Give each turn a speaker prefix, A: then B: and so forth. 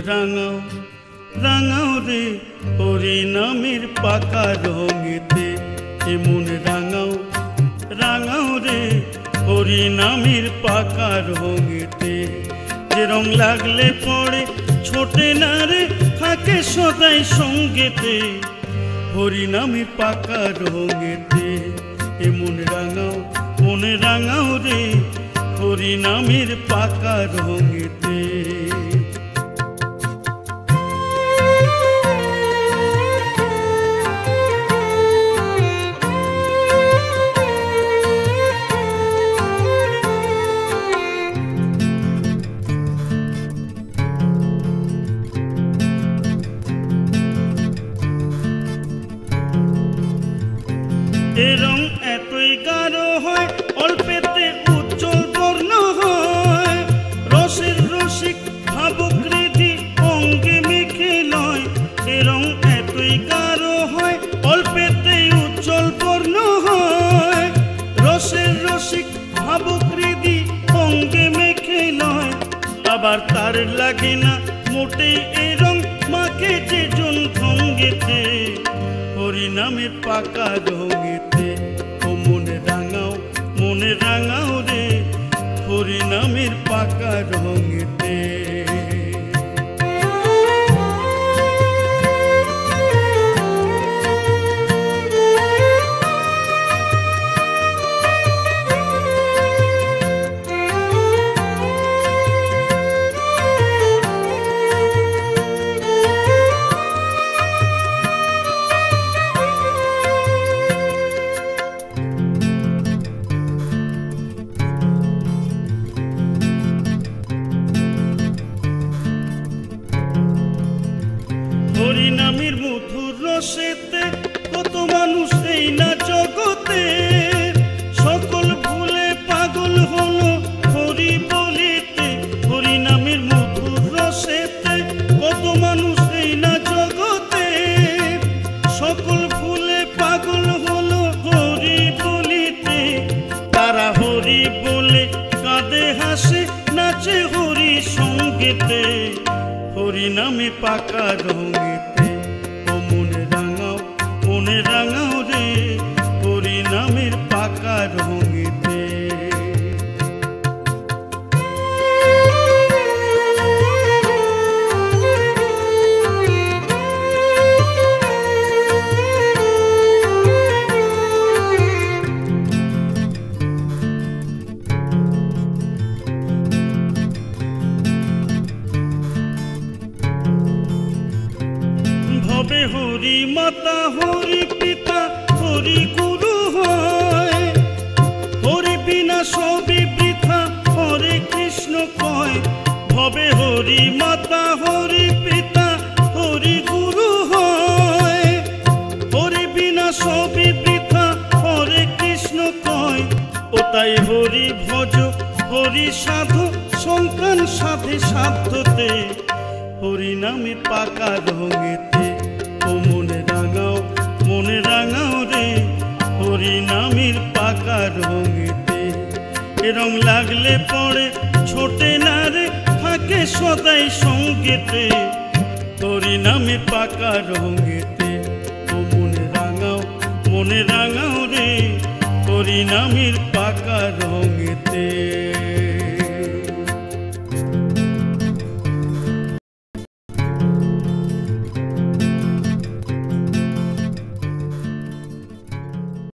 A: রাঙাও রাঙাও রে হরি নামের পাকা রঙেতে এমন রাঙাও রাঙাও রে হরি নামের পাকা রঙেতে যে রং লাগলে পড়ে ছোটে না রে থাকে সদাই সঙ্গেতে হরি নামের পাকা রঙেতে এমন রাঙাও মনে রাঙাও রে হরি নামের পাকা রঙেতে এ রং এতই গাঢ় হয় অল্পেতে উজ্জ্বল বর্ণ হয় রসের রসিক ভাবকৃতি অঙ্গে মেখে নয় এ রং এতই গাঢ় হয় অল্পেতে উজ্জ্বল বর্ণ হয় রসের রসিক ভাবকৃতি অঙ্গে মেখে নয় আবার তার লাগে না মোটেই এ রং মাকে যে জন ভঙ্গেতে হরি নামের পাকা রঙেতে ও মনে রাঙাও রে হরি নামের পাকা রঙেতে হরি নামের মধুর রসেতে কত মানুষ এই না জগতে সকল ভুলে পাগল হলো হরি বলিতে হরি নামের মধুর রসেতে কত মানুষ এই না জগতে সকল ভুলে পাগল হলো হরি বলিতে তারা হরি বলে কাঁদে হাসে নাচে হরি সঙ্গেতে হরি নামে পাকা রঙেতে ও মনে রাঙাও রে হরি নামের পাকা রঙেতে ভবে হরি মাতা হরি পিতা হরি গুরু হয় হরি বিনা সবই বৃথা হরে কৃষ্ণ কয় ভবে হরি মাতা হরি পিতা হরি গুরু হয় হরি বিনা সবই বৃথা হরে কৃষ্ণ কয় ও তাই হরি ভজ হরি সাধু সন্তান সাধে সাধ্যতে হরি নামে পাকা রঙেতে ও মনে রাঙাও রে হরি নামের পাকা রঙেতে এ রং লাগলে পড়ে ছোটে না রে থাকে সদাই সঙ্গেতে হরি নামে পাকা রঙেতে ও মনে রাঙাও রে হরি নামের পাকা রঙেতে।